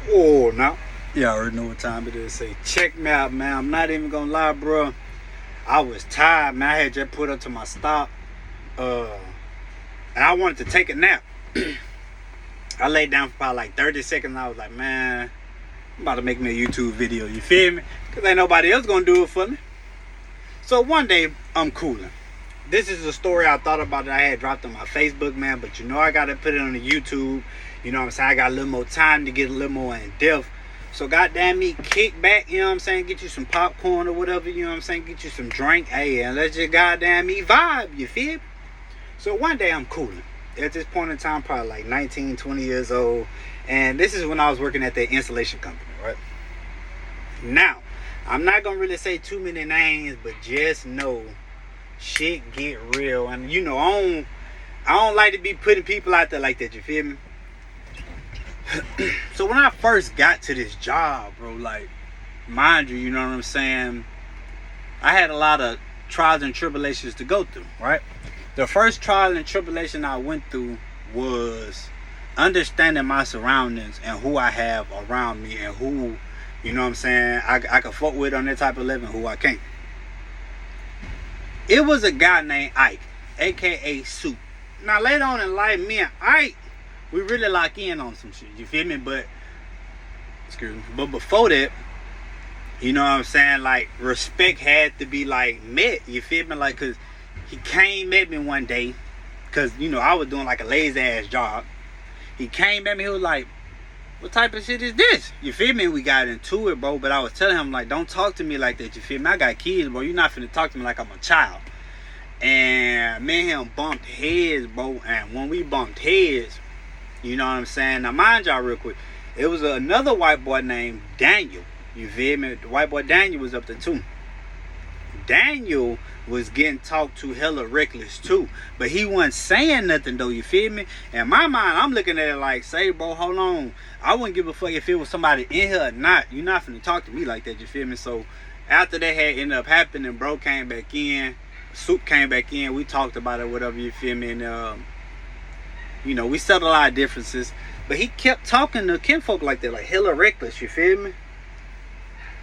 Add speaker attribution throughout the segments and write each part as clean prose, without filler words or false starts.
Speaker 1: Oh, now y'all already know what time it is. Say, check me out, man. I'm not even gonna lie, bro. I was tired, man. I had just put up to my stop, uh, and I wanted to take a nap. I laid down for about like 30 seconds. And I was like, man, I'm about to make me a YouTube video. You feel me? Cause ain't nobody else gonna do it for me. So one day I'm cooling. This is a story I thought about that I had dropped on my Facebook, man. But you know I gotta put it on the YouTube. You know what I'm saying? I got a little more time to get a little more in depth. So goddamn me, kick back, you know what I'm saying? Get you some popcorn or whatever, you know what I'm saying? Get you some drink. Hey, and let's just goddamn me vibe, you feel me? So one day I'm cooling. At this point in time, probably like 19, 20 years old. And this is when I was working at the installation company, right? Now, I'm not gonna really say too many names, but just know shit get real. And you know, I don't like to be putting people out there like that, you feel me? So when I first got to this job, bro, like, mind you, you know what I'm saying, I had a lot of trials and tribulations to go through, right? The first trial and tribulation I went through was understanding my surroundings and who I have around me and who, you know what I'm saying, I can fuck with on that type of level and who I can't. It was a guy named Ike, aka Soup. Now later on in life, me and Ike, we really lock in on some shit, you feel me? But before that, you know what I'm saying, like, respect had to be like met, you feel me? Like, cause he came at me one day, cause you know I was doing like a lazy ass job. He came at me, he was like, what type of shit is this? You feel me? We got into it, bro. But I was telling him, like, don't talk to me like that, you feel me? I got kids, bro. You're not finna talk to me like I'm a child. And me and him bumped heads, bro. And when we bumped heads, you know what I'm saying? Now, mind y'all real quick. It was another white boy named Daniel. You feel me? The white boy Daniel was up there, too. Daniel was getting talked to hella reckless, too. But he wasn't saying nothing, though. You feel me? In my mind, I'm looking at it like, say, bro, hold on. I wouldn't give a fuck if it was somebody in here or not. You're not finna talk to me like that, you feel me? So, after that had ended up happening, bro came back in. Soup came back in. We talked about it, whatever, you feel me? And, you know, we settled a lot of differences. But he kept talking to kinfolk like that, like hella reckless, you feel me?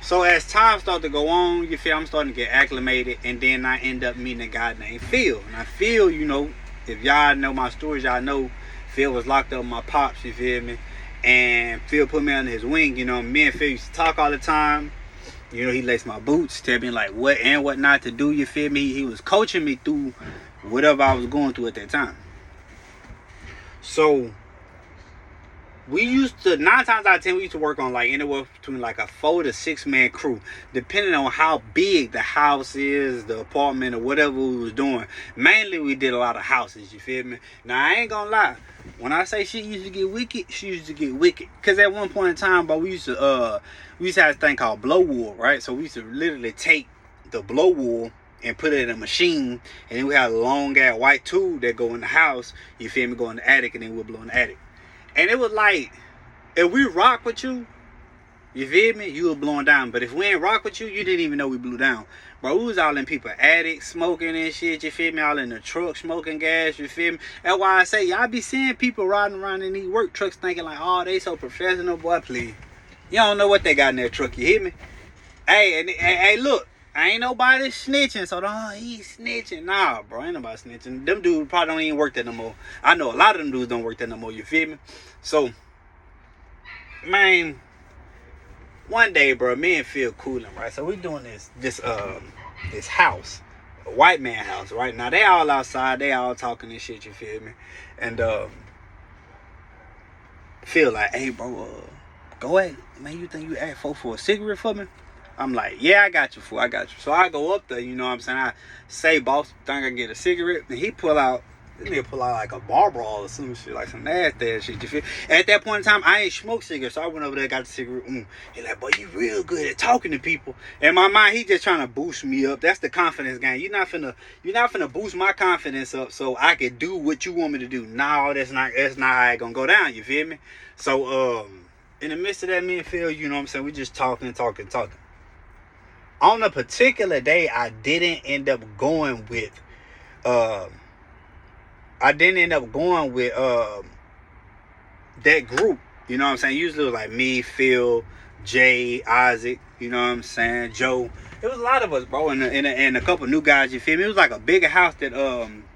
Speaker 1: So as time started to go on, you feel, I'm starting to get acclimated. And then I end up meeting a guy named Phil. And I Phil, you know, if y'all know my stories, y'all know Phil was locked up with my pops, you feel me? And Phil put me under his wing, you know. Me and Phil used to talk all the time. You know, he laced my boots, tell me like what and what not to do, you feel me? He was coaching me through whatever I was going through at that time. So we used to, 9 times out of 10, we used to work on like anywhere between like a 4 to 6 man crew, depending on how big the house is, the apartment, or whatever we was doing. Mainly we did a lot of houses, you feel me? Now I ain't gonna lie, when I say shit used to get wicked, she used to get wicked. Cause at one point in time, but we used to have this thing called blow wool, right? So we used to literally take the blow wool and put it in a machine, and then we had a long ass white tube that go in the house, you feel me, go in the attic, and then we'll blow in the attic. And it was like, if we rock with you, you feel me, you were blowing down. But if we ain't rock with you, you didn't even know we blew down. Bro, we was all in people attics, smoking and shit, you feel me, all in the truck, smoking gas, you feel me. That's why I say, y'all be seeing people riding around in these work trucks thinking like, oh, they so professional, boy, please. You don't know what they got in their truck, you hear me? Hey, look, I ain't nobody snitching, so he's snitching. Nah, bro, ain't nobody snitching. Them dudes probably don't even work there no more. I know a lot of them dudes don't work there no more, you feel me? So, man, one day, bro, me and Phil cooling, right? So we doing this house, a white man house, right? Now they all outside, they all talking and shit, you feel me? And Phil like, hey, bro, go ahead, man. You think you ask for a cigarette for me? I'm like, yeah, I got you, fool. I got you. So I go up there, you know what I'm saying? I say, boss, think I can get a cigarette? And he pull out like a Marlboro or some shit, like some nasty ass shit, you feel? At that point in time, I ain't smoked cigarettes, so I went over there, got the cigarette. He like, boy, you real good at talking to people. In my mind, he just trying to boost me up. That's the confidence game. You're not finna boost my confidence up so I can do what you want me to do. No, that's not how it gonna go down, you feel me? So, in the midst of that, me and Phil, you know what I'm saying, we just talking. On a particular day, I didn't end up going with that group, You know what I'm saying? Usually it was like me, Phil, Jay, Isaac, you know what I'm saying, Joe. It was a lot of us, bro, and a couple new guys, you feel me? It was like a bigger house that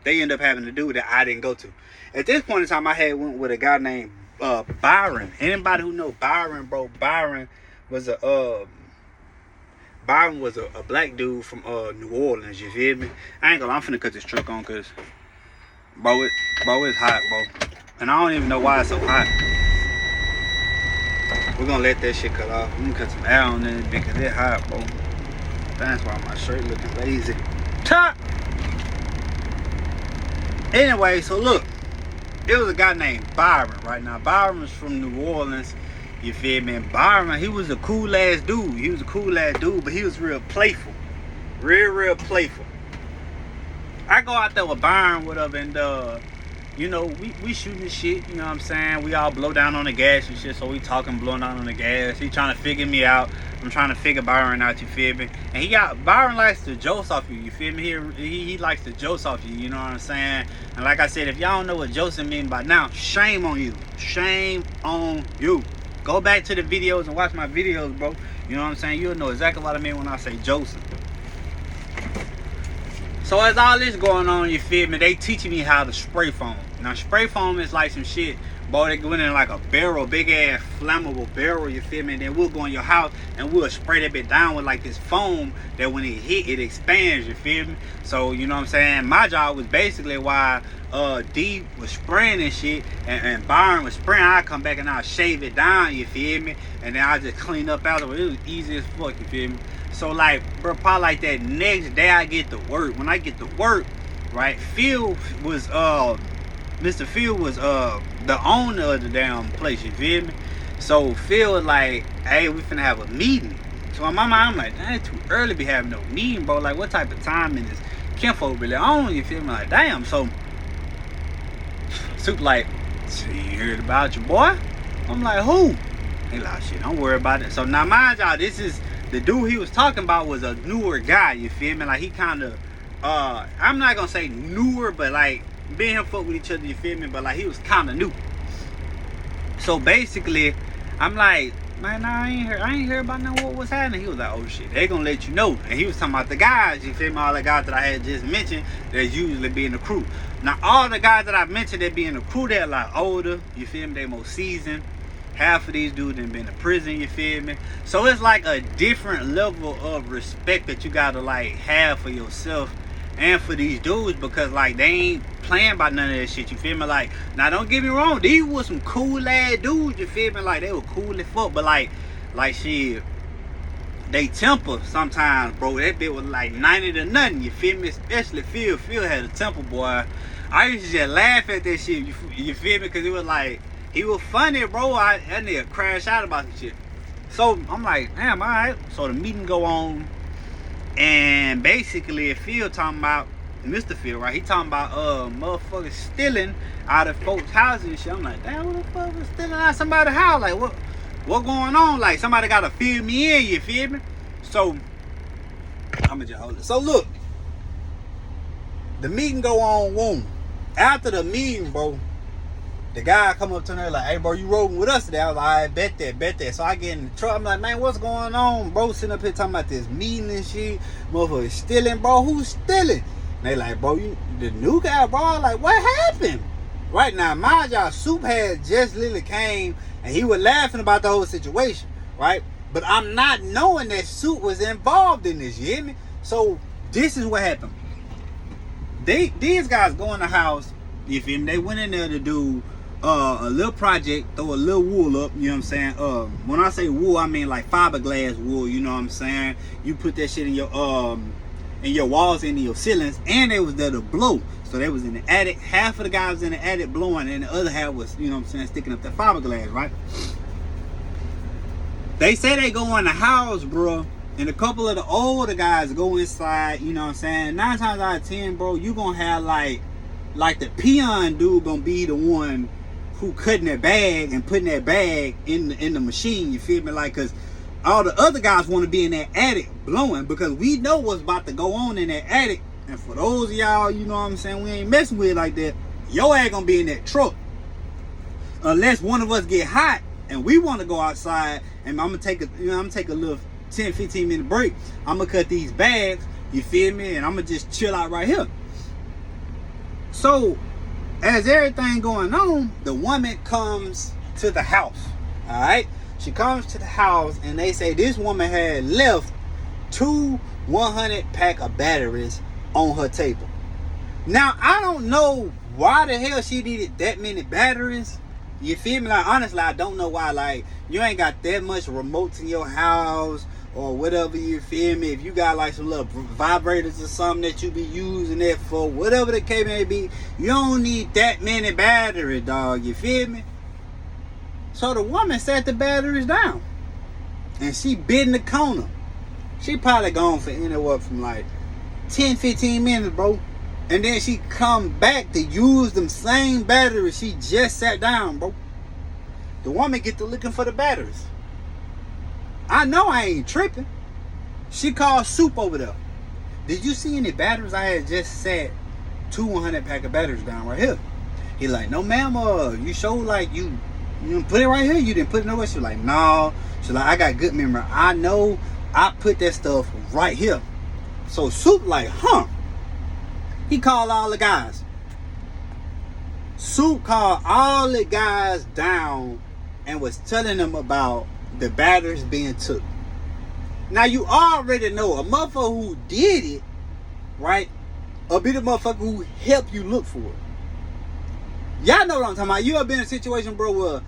Speaker 1: they ended up having to do that I didn't go to. At this point in time, I had went with a guy named Byron. Anybody who know Byron, bro, Byron was a black dude from New Orleans, you feel me? I ain't gonna lie, I'm finna cut this truck on cause bro, it's hot, bro. And I don't even know why it's so hot. We're gonna let that shit cut off. I'm gonna cut some air on it because it's hot, bro. That's why my shirt looking lazy. Top. Anyway, so look, it was a guy named Byron, right? Now Byron was from New Orleans, you feel me? And Byron, he was a cool ass dude. He was a cool ass dude, but he was real playful. Real playful. I go out there with Byron, whatever, and you know, we shooting shit, you know what I'm saying? We all blow down on the gas and shit, so we talking, blowing down on the gas. He trying to figure me out. I'm trying to figure Byron out, you feel me? And Byron likes to joke off you feel me? He likes to joke off you know what I'm saying? And like I said, if y'all don't know what joking mean by now, shame on you. Shame on you. Go back to the videos and watch my videos, bro. You know what I'm saying? You'll know exactly what I mean when I say joking. So as all this going on, you feel me, they teaching me how to spray foam. Now spray foam is like some shit, boy, they go in like a barrel, big ass flammable barrel, you feel me, and then we'll go in your house and we'll spray that bit down with like this foam that when it hit, it expands, you feel me? So, you know what I'm saying, my job was basically while D was spraying and shit, and Byron was spraying, I come back and I'll shave it down, you feel me? And then I just clean up afterwards. It was easy as fuck, you feel me? So like, bro, probably like that next day I get to work. When I get to work, right, Phil was Mr. Phil was the owner of the damn place, you feel me? So Phil was like, hey, we finna have a meeting. So in my mind, I'm like, damn, it's too early to be having no meeting, bro. Like, what type of time is this kinfolk really on, you feel me? Like, damn. So Soup like, so you heard about your boy? I'm like, who? He like, shit, don't worry about it. So now mind y'all, this is the dude he was talking about was a newer guy, you feel me? Like, he kind of I'm not gonna say newer, but like me and him fuck with each other, you feel me? But like, he was kind of new. So basically, I'm like, man, nah, I ain't hear about what was happening. He was like, oh shit, they gonna let you know. And he was talking about the guys, you feel me? All the guys that I had just mentioned that usually be in the crew. Now all the guys that I mentioned that be in the crew, they're like older, you feel me? They more seasoned. Half of these dudes done been to prison, you feel me? So it's like a different level of respect that you gotta like have for yourself and for these dudes, because like they ain't playing about none of that shit, you feel me? Like, now don't get me wrong, these was some cool ass dudes, you feel me? Like, they were cool as fuck, but like shit, they temper sometimes, bro. That bit was like 90 to nothing, you feel me? Especially Phil had a temper, boy. I used to just laugh at that shit, you feel me? Because it was like, he was funny, bro. That nigga crash out about some shit. So I'm like, damn, all right. So the meeting go on, and basically Phil talking about, Mr. Phil, right? He talking about motherfuckers stealing out of folks' houses and shit. I'm like, damn, what the fuck was stealing out of somebody's house? Like, what going on? Like, somebody gotta fill me in, you feel me? So I'ma just hold it. So look, the meeting go on, boom. After the meeting, bro, the guy come up to me like, hey, bro, you rolling with us today? I was like, I bet that. So I get in the truck. I'm like, man, what's going on? Bro, sitting up here talking about this meeting and shit. Motherfucker stealing, bro. Who's stealing? And they like, bro, you the new guy, bro. I'm like, what happened? Right now, mind y'all, Soup had just literally came and he was laughing about the whole situation, right? But I'm not knowing that Soup was involved in this, you hear me? So this is what happened. These guys go in the house, you feel me? They went in there to do a little project, throw a little wool up, you know what I'm saying? When I say wool, I mean like fiberglass wool, you know what I'm saying? You put that shit in your walls and in your ceilings, and they was there to blow. So they was in the attic. Half of the guys was in the attic blowing, and the other half was, you know what I'm saying, sticking up that fiberglass, right? They say they go in the house, bro, and a couple of the older guys go inside, you know what I'm saying? 9 times out of 10, bro, you gonna have like the peon dude gonna be the one who cutting that bag and putting that bag in the machine, you feel me? Like, cause all the other guys want to be in that attic blowing, because we know what's about to go on in that attic. And for those of y'all, you know what I'm saying, we ain't messing with it like that, your ass gonna be in that truck. Unless one of us get hot, and we want to go outside, and I'm gonna take a little 10-15 minute break. I'm gonna cut these bags, you feel me, and I'm gonna just chill out right here. So as everything going on, the woman comes to the house. All right, she comes to the house, and they say this woman had left 2 100 pack of batteries on her table. Now I don't know why the hell she needed that many batteries. You feel me? Like, honestly, I don't know why. Like, you ain't got that much remotes in your house or whatever, you feel me? If you got like some little vibrators or something that you be using it for, whatever the case may be, you don't need that many batteries, dog. You feel me? So the woman set the batteries down, and she bit in the corner. She probably gone for anywhere from like 10-15 minutes, bro. And then she come back to use them same batteries she just sat down, bro. The woman get to looking for the batteries. I know I ain't tripping. She called Soup over there. Did you see any batteries? I had just sat 2 100 pack of batteries down right here. He like, no ma'am, you showed like you put it right here. You didn't put it nowhere. She like, no. She like, I got good memory. I know I put that stuff right here. So Soup like, huh? He called all the guys. Soup called all the guys down and was telling them about the batteries being took. Now you already know a motherfucker who did it, right? Or be the motherfucker who helped you look for it. Y'all know what I'm talking about. You ever been in a situation, bro, where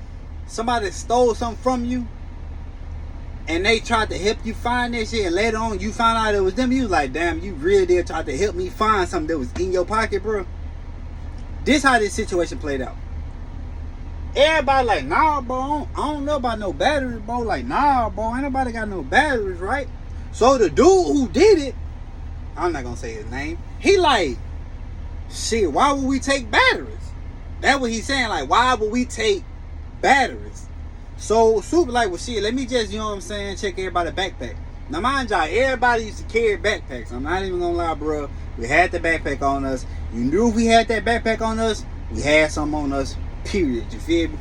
Speaker 1: somebody stole something from you and they tried to help you find that shit, and later on you found out it was them? You was like, damn, you really did try to help me find something that was in your pocket, bro. This how this situation played out. Everybody like, nah, bro, I don't know about no batteries, bro. Like, nah, bro, ain't nobody got no batteries, right? So the dude who did it, I'm not gonna say his name, he like, shit, why would we take batteries? That's what he's saying, like, why would we take batteries? So Super like, well, shit, let me just, you know what I'm saying, check everybody's backpack. Now mind y'all, everybody used to carry backpacks. I'm not even gonna lie, bro. We had the backpack on us. You knew if we had that backpack on us, we had some on us, period. You feel me?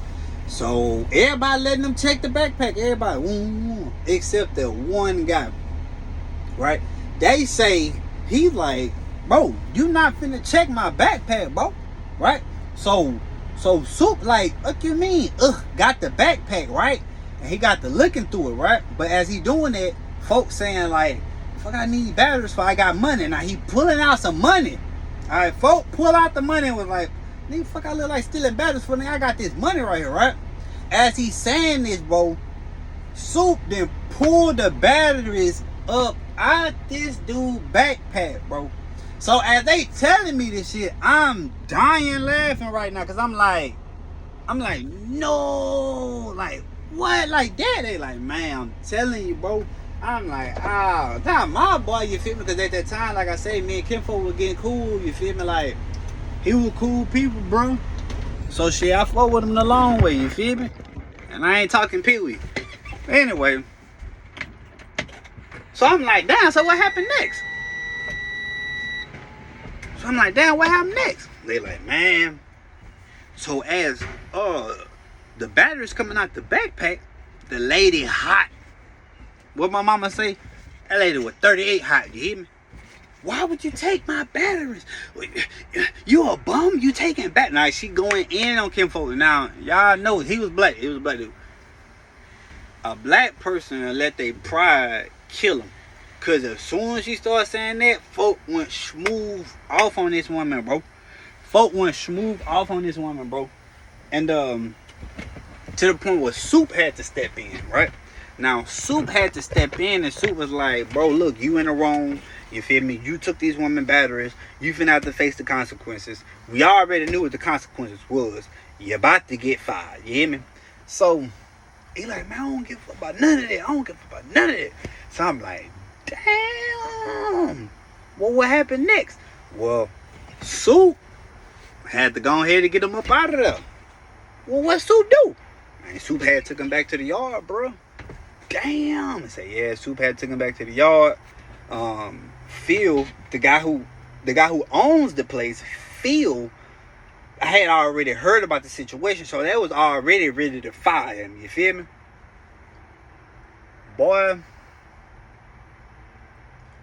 Speaker 1: So everybody letting them check the backpack. Everybody, except the one guy, right? They say, he like, bro, you not finna check my backpack, bro, right? So Soup like, what you mean? Got the backpack, right? And he got the looking through it, right? But as he doing it, folks saying like, fuck, I need batteries for I got money. Now he pulling out some money. All right, folk pull out the money and was like, nigga, fuck, I look like stealing batteries for nigga. I got this money right here, right? As he's saying this, bro, Soup then pulled the batteries up out this dude backpack, bro. So as they telling me this shit, I'm dying laughing right now, cause I'm like, no, like what, like that? They like, man, I'm telling you, bro. I'm like, not my boy, you feel me? Cause at that time, like I say, me and Kinfolk were getting cool, you feel me? Like, he was cool people, bro. So shit, I fought with him the long way, you feel me? And I ain't talking Pee-wee. Anyway, so I'm like, damn, so what happened next? So I'm like, damn, what happened next? They like, man. So as the batteries coming out the backpack, the lady hot. What my mama say? That lady was 38 hot, you hear me? Why would you take my batteries? You a bum? You taking back? Now she going in on Kinfolk. Now y'all know he was black. He was a black dude. A black person let their pride kill him. Cause as soon as she started saying that, folk went smooth off on this woman, bro. Folk went smooth off on this woman, bro. And to the point where Soup had to step in, right? Now Soup had to step in, and Soup was like, bro, look, you in the wrong. You feel me? You took these women batteries. You finna have to face the consequences. We already knew what the consequences was. You're about to get fired. You hear me? So he like, man, I don't give a fuck about none of that. I don't give a fuck about none of that. So I'm like, damn. Well, what happened next? Well, Soup had to go ahead and get him up out of there. Well, what Soup do? Man, Soup had took him back to the yard, bro. Damn. I say, yeah, Soup had took him back to the yard. Phil, the guy who owns the place, Phil I had already heard about the situation, so they was already ready to fire him. You feel me? Boy,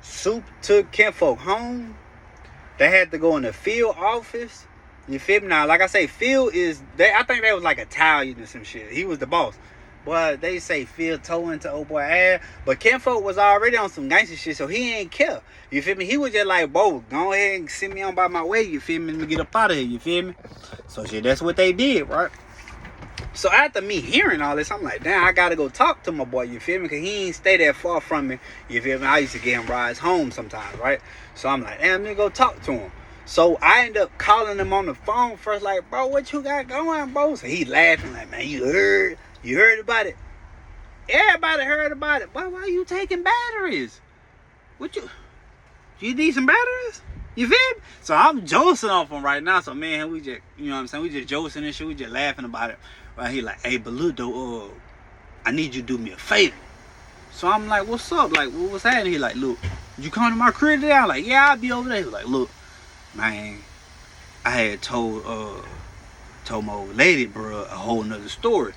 Speaker 1: Soup took Kinfolk home. They had to go in the field office. You feel me? Now, like I say, Phil is... I think they was like Italian or some shit. He was the boss. But they say Phil towing to old boy ass. But Kinfolk was already on some gangster shit, so he ain't care. You feel me? He was just like, bro, go ahead and send me on by my way. You feel me? Let me get up out of here. You feel me? So shit, that's what they did, right? So after me hearing all this, I'm like, damn, I gotta go talk to my boy, you feel me? Because he ain't stay that far from me, you feel me? I used to get him rides home sometimes, right? So I'm like, damn, let me go talk to him. So I end up calling him on the phone first, like, bro, what you got going, bro? So he laughing like, man, you heard about it? Everybody heard about it. Why you taking batteries? You need some batteries? You feel me? So I'm josing off him right now. So man, we just, you know what I'm saying? We just josing and shit. We just laughing about it. Right? He like, hey, but look though, I need you to do me a favor. So I'm like, what's up? Like, what's happening? He like, look, you come to my crib today? I'm like, yeah, I'll be over there. He was like, look, man, I had told my old lady, bro, a whole nother story.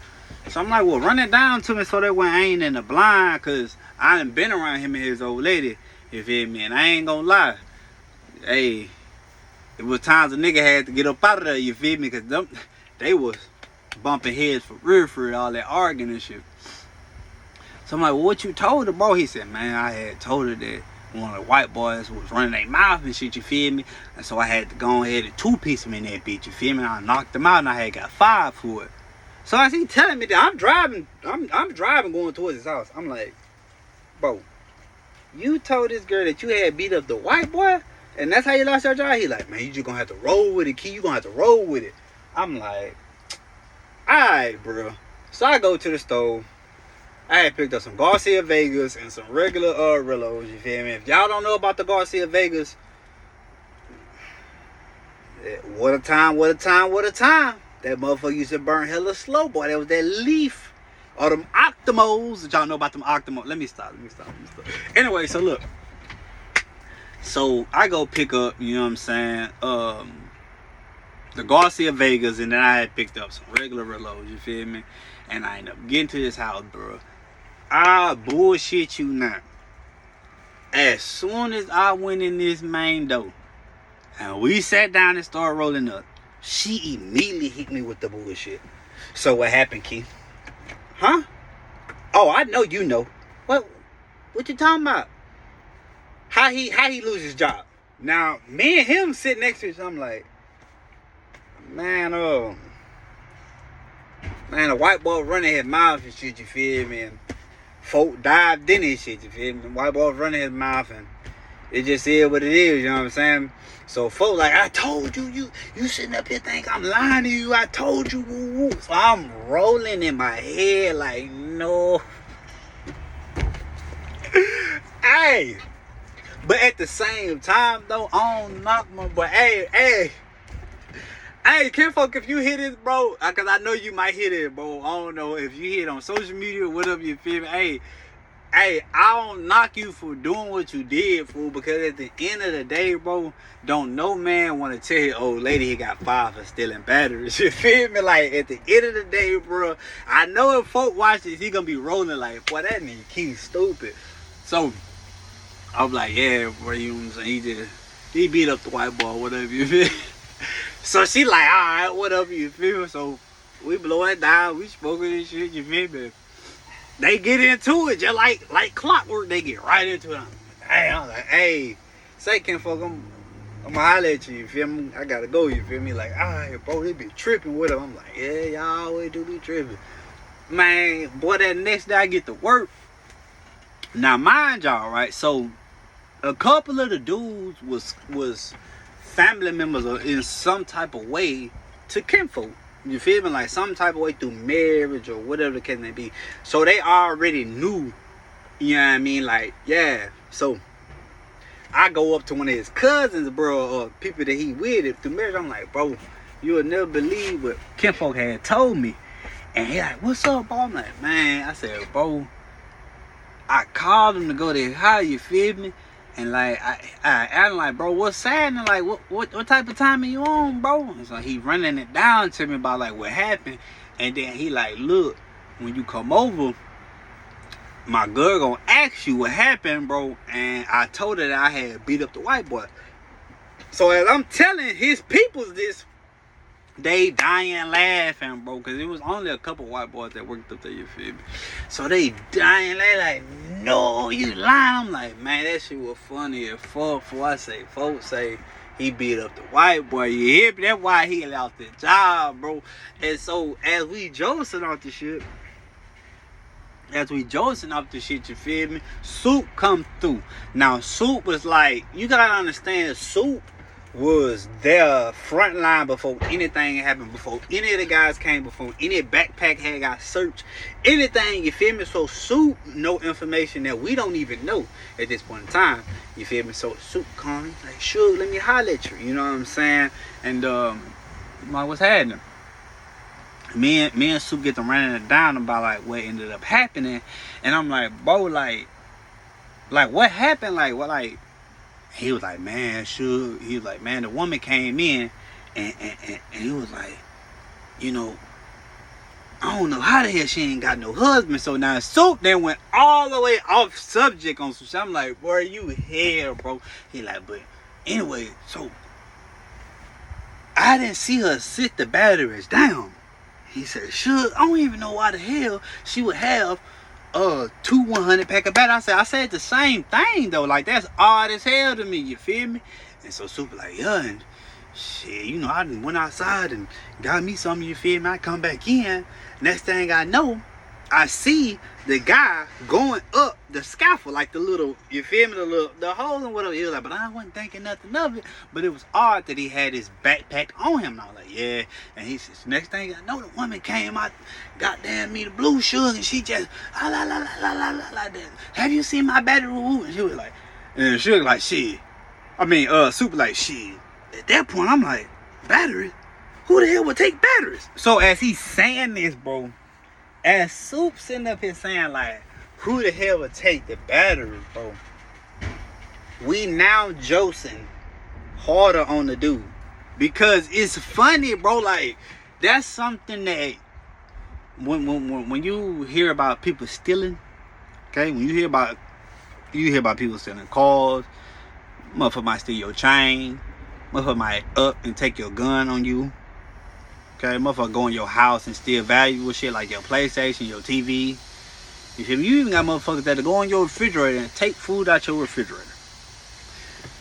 Speaker 1: So I'm like, well, run it down to me so that way I ain't in the blind, cause I done been around him and his old lady. You feel me? And I ain't gonna lie. Hey, it was times a nigga had to get up out of there, you feel me? Cause they was bumping heads for real, all that arguing and shit. So I'm like, well, what you told her, bro? He said, man, I had told her that one of the white boys was running their mouth and shit, you feel me? And so I had to go ahead and two-piece him in that bitch, you feel me? I knocked him out and I had got 5 for it. So as he telling me that I'm driving going towards his house. I'm like, bro, you told this girl that you had beat up the white boy? And that's how you lost your job? He like, man, you just gonna have to roll with it, Key. You gonna have to roll with it. I'm like, alright, bro. So I go to the store. I had picked up some Garcia Vegas and some regular Rillos, you feel me? If y'all don't know about the Garcia Vegas, what a time. That motherfucker used to burn hella slow, boy. That was that leaf. Or them Octomos. Did y'all know about them Octomos? Let me stop. Anyway, so look. So I go pick up, you know what I'm saying, the Garcia Vegas, and then I had picked up some regular Rillos, you feel me? And I end up getting to this house, bro. I bullshit you not. As soon as I went in this main door, and we sat down and started rolling up, she immediately hit me with the bullshit. So what happened, Keith? Huh? Oh, I know you know. What you talking about? How he lose his job? Now, me and him sitting next to each other, I'm like, man, a white boy running his mouth and shit, you feel me? And folk dived in his shit, you feel me? The white boy running his mouth, and it just is what it is, you know what I'm saying? So folk like, I told you sitting up here think I'm lying to you. I told you, woo. So I'm rolling in my head like, no. Hey. But at the same time, though, I don't knock my boy. Hey, Kinfolk, if you hit it, bro, because I know you might hit it, bro. I don't know if you hit on social media or whatever, you feel me. Hey, I don't knock you for doing what you did, fool, because at the end of the day, bro, don't no man want to tell his old lady he got 5 for stealing batteries. You feel me? Like, at the end of the day, bro, I know if folk watch this, he gonna be rolling like, boy, that nigga Keith stupid. So I'm like, yeah, bro, you know what I'm saying? He beat up the white boy, whatever, you feel me? So she like, alright, whatever, you feel me? So we blow it down, we smoking this shit, you feel me? They get into it just like clockwork. They get right into it. I'm like, hey, say Kinfolk, I'm gonna holler at you, you feel me? I gotta go, you feel me? Like, alright, bro, they be tripping with him. I'm like, yeah, y'all always do be tripping. Man, boy, that next day I get to work. Now, mind y'all, right? So a couple of the dudes was family members or in some type of way to Kinfolk. You feel me? Like some type of way through marriage or whatever the case may be. So they already knew, you know what I mean? Like, yeah. So I go up to one of his cousins, bro, or people that he with through marriage. I'm like, bro, you would never believe what Kinfolk had told me. And he like, what's up, bro? I'm like, man, I said, bro, I called him to go to his house, you feel me? And like I asked like, bro, what's sad? And like, what type of timing you on, bro? And so he running it down to me about like what happened. And then he like, look, when you come over, my girl gonna ask you what happened, bro. And I told her that I had beat up the white boy. So as I'm telling his peoples this, they dying laughing, bro, because it was only a couple white boys that worked up there, you feel me? So they dying laughing like, no, you lying. I'm like, man, that shit was funny as fuck. Before I say, folks say he beat up the white boy, you hear me? That's why he lost the job, bro. And so as we joking off the shit, you feel me? Soup come through. Now, Soup was like, you gotta understand, Soup was their front line before anything happened, before any of the guys came, before any backpack had got searched, anything, you feel me? So Soup know information that we don't even know at this point in time, you feel me? So Soup comes like, sure, let me holler at you, you know what I'm saying? And like, what's happening? Me and Soup get to running it down about like what ended up happening, and I'm like, bro, like what happened? Like what? Like he was like, man, sure. He was like, man, the woman came in, and he was like, you know, I don't know how the hell she ain't got no husband. So now Soup then went all the way off subject on some shit. I'm like, boy, you here, bro? He like, but anyway, so I didn't see her sit the batteries down. He said, sure, I don't even know why the hell she would have 2 100 pack of batteries. I said the same thing though. Like, that's odd as hell to me, you feel me? And so Super like, yeah, and shit, you know, I done went outside and got me something, you feel me? I come back in. Next thing I know, I see the guy going up the scaffold, like the little, you feel me, the hole and whatever. He was like, but I wasn't thinking nothing of it. But it was odd that he had his backpack on him. And I was like, yeah. And he says, next thing I know, the woman came out, goddamn me the blue sugar, and she just, la la la la la la la. Have you seen my battery? And she was like, and she was like, shit. I mean, Super like, shit. At that point, I'm like, batteries? Who the hell would take batteries? So as he's saying this, bro, as Soup sitting up here saying like, who the hell would take the batteries, bro? We now josing harder on the dude. Because it's funny, bro. Like, that's something that when you hear about people stealing, okay? When you hear about people stealing cars, motherfucker might steal your chain, motherfucker might up and take your gun on you. Okay, motherfucker go in your house and steal valuable shit like your PlayStation, your TV. You feel me? You even got motherfuckers that go in your refrigerator and take food out your refrigerator.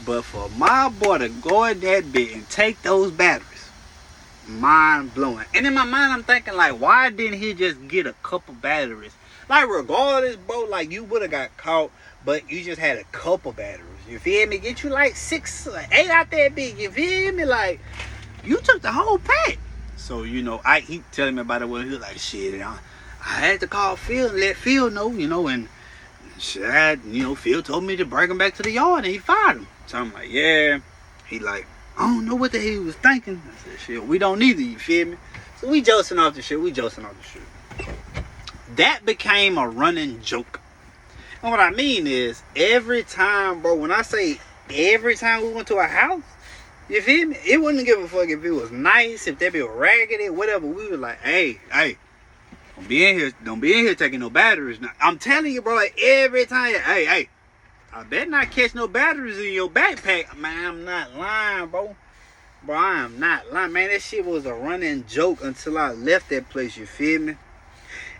Speaker 1: But for my boy to go in that bit and take those batteries, mind blowing. And in my mind, I'm thinking like, why didn't he just get a couple batteries? Like, regardless, bro, like you would have got caught, but you just had a couple batteries. You feel me? Get you like 6 or 8 out there big. You feel me? Like, you took the whole pack. So, you know, he telling me about it when he was like, shit, I had to call Phil and let Phil know, you know, and shit, Phil told me to bring him back to the yard and he fired him. So I'm like, yeah. He like, I don't know what the hell he was thinking. I said, shit, we don't either, you feel me? So we josting off the shit. That became a running joke. And what I mean is, every time, bro, when I say every time we went to a house, you feel me? It wouldn't give a fuck if it was nice, if they be raggedy, whatever. We was like, hey, don't be in here taking no batteries. Now, I'm telling you, bro, like every time, hey, I better not catch no batteries in your backpack. Man, I'm not lying, bro. Bro, I am not lying. Man, that shit was a running joke until I left that place, you feel me?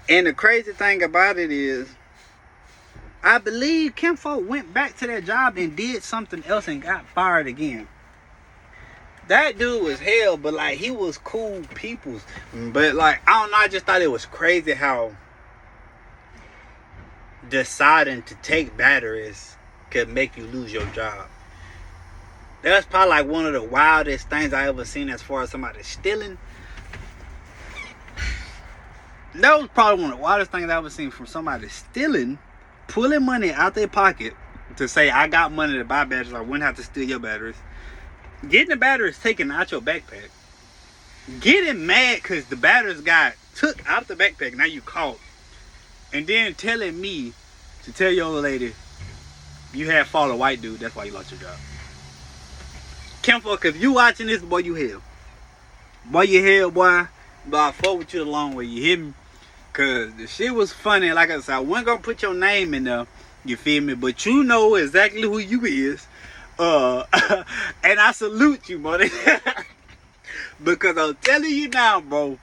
Speaker 1: And the crazy thing about it is, I believe Kimfo went back to that job and did something else and got fired again. That dude was hell, but like, he was cool peoples. But like, I don't know, I just thought it was crazy how deciding to take batteries could make you lose your job. That's probably like one of the wildest things I ever seen as far as somebody stealing. That was probably one of the wildest things I ever seen from somebody stealing, pulling money out their pocket to say, I got money to buy batteries, I wouldn't have to steal your batteries. Getting the batteries taken out your backpack. Getting mad because the batteries got took out the backpack. Now you caught. And then telling me to tell your old lady, You had fought a white dude. That's why you lost your job. Kinfolk, if you watching this, boy, you hell. Boy, you hell, boy. But I fought with you the long way. You hear me? Cause the shit was funny. Like I said, I wasn't gonna put your name in there. You feel me? But you know exactly who you is. And I salute you, buddy. Because I'm telling you now, bro,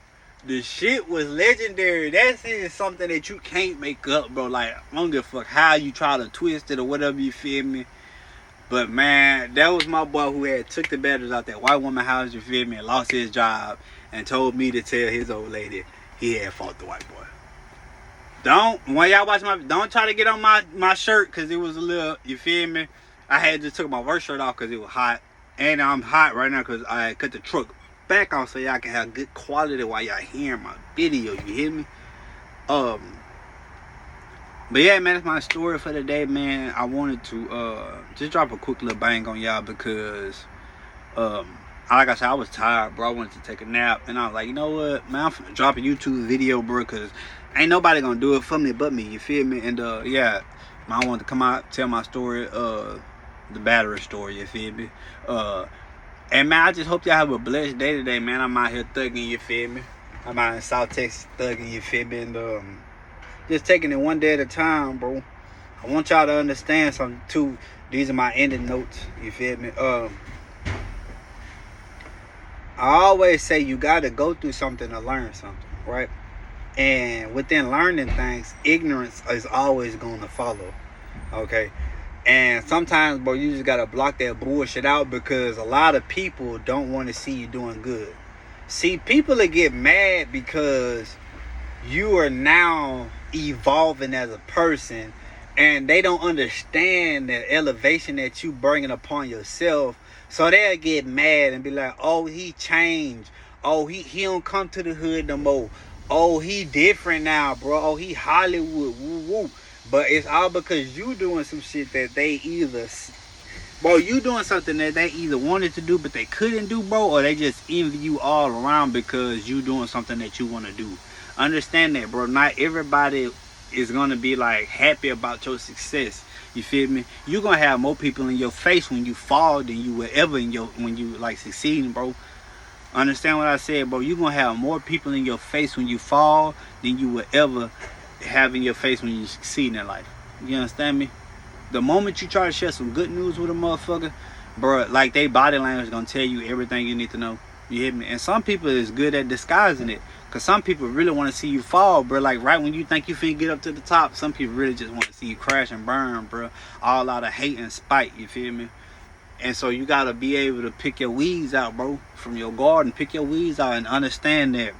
Speaker 1: the shit was legendary. That shit is something that you can't make up, bro. Like, I don't give a fuck how you try to twist it or whatever, you feel me? But, man, that was my boy who had took the batteries out that white woman house, you feel me, and lost his job and told me to tell his old lady he had fought the white boy. When y'all watch don't try to get on my shirt because it was a little, you feel me? I had just took my work shirt off because it was hot. And I'm hot right now because I cut the truck back on so y'all can have good quality while y'all hearing my video, you hear me? But yeah, man, that's my story for the day, man. I wanted to just drop a quick little bang on y'all because like I said, I was tired, bro. I wanted to take a nap, and I was like, you know what, man, I'm finna drop a YouTube video, bro, because ain't nobody gonna do it for me but me, you feel me? And yeah, man, I wanted to come out, tell my story, the battery story, you feel me? And man, I just hope y'all have a blessed day today, man. I'm out here thugging, you feel me? I'm out in South Texas thugging, you feel me? And just taking it one day at a time, bro. I want y'all to understand something too. These are my ending notes, you feel me? I always say you gotta go through something to learn something, right? And within learning things, ignorance is always gonna follow, okay? And sometimes, bro, you just gotta block that bullshit out because a lot of people don't want to see you doing good. See, people that get mad because you are now evolving as a person and they don't understand the elevation that you bringing upon yourself. So they'll get mad and be like, oh, he changed. Oh, he don't come to the hood no more. Oh, he different now, bro. Oh, he Hollywood. Woo woo. But it's all because you doing some shit that they either, bro, you doing something that they either wanted to do but they couldn't do, bro, or they just envy you all around because you doing something that you want to do. Understand that, bro. Not everybody is gonna be like happy about your success. You feel me? You're gonna have more people in your face when you fall than you will ever when you like succeeding, bro. Understand what I said, bro? You're gonna have more people in your face when you fall than you will ever have in your face when you succeed in life. You understand me? The moment you try to share some good news with a motherfucker, bro, like they body language gonna tell you everything you need to know. You hear me? And some people is good at disguising it. Cause some people really want to see you fall, bro. Like right when you think you finna get up to the top, some people really just want to see you crash and burn, bro. All out of hate and spite, you feel me? And so you gotta be able to pick your weeds out, bro, from your garden. Pick your weeds out and understand that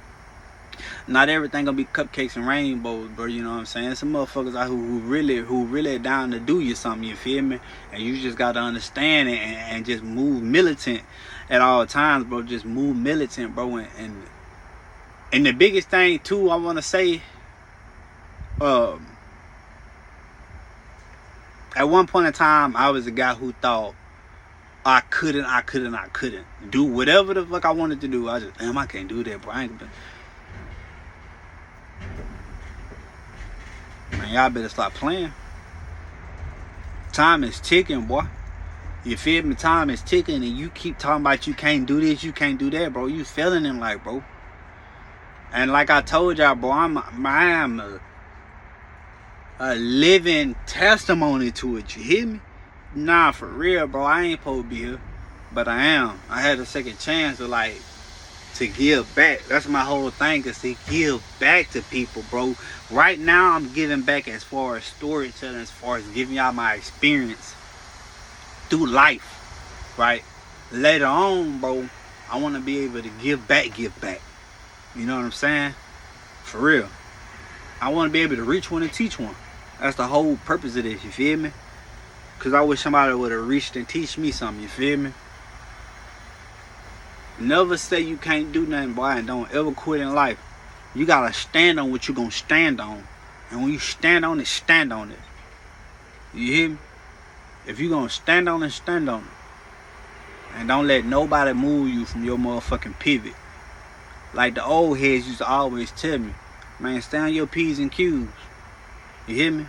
Speaker 1: not everything gonna be cupcakes and rainbows, bro. You know what I'm saying? Some motherfuckers out who really down to do you something, you feel me? And you just gotta understand it and just move militant at all times, bro. Just move militant, bro. And the biggest thing too, I wanna say, at one point in time, I was a guy who thought I couldn't do whatever the fuck I wanted to do. I just, damn, I can't do that, bro. Man, y'all better stop playing. Time is ticking, boy. You feel me? Time is ticking, and you keep talking about you can't do this, you can't do that, bro. You feeling in like, bro. And like I told y'all, bro, I am a living testimony to it. You hear me? Nah, for real, bro. I ain't supposed to be here, but I am. I had a second chance to give back. That's my whole thing, is to give back to people, bro. Right now, I'm giving back as far as storytelling, as far as giving y'all my experience through life, right? Later on, bro, I want to be able to give back. You know what I'm saying? For real. I want to be able to reach one and teach one. That's the whole purpose of this, you feel me? Because I wish somebody would have reached and teach me something, you feel me? Never say you can't do nothing, boy, and don't ever quit in life. You got to stand on what you're going to stand on. And when you stand on it, stand on it. You hear me? If you're going to stand on it, stand on it. And don't let nobody move you from your motherfucking pivot. Like the old heads used to always tell me, man, stay on your P's and Q's. You hear me?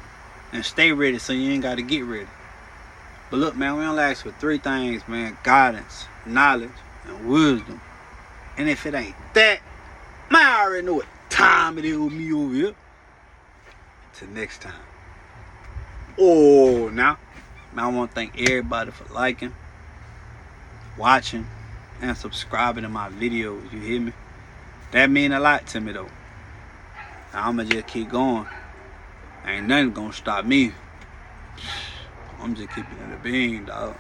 Speaker 1: And stay ready so you ain't got to get ready. But look, man, we only ask for 3 things, man. Guidance, knowledge, and wisdom. And if it ain't that, man, I already know what time it is with me over here. Till next time. Oh, now, man, I want to thank everybody for liking, watching, and subscribing to my videos. You hear me? That mean a lot to me, though. Now, I'ma just keep going. Ain't nothing gonna stop me. I'm just keeping it a bean, dog.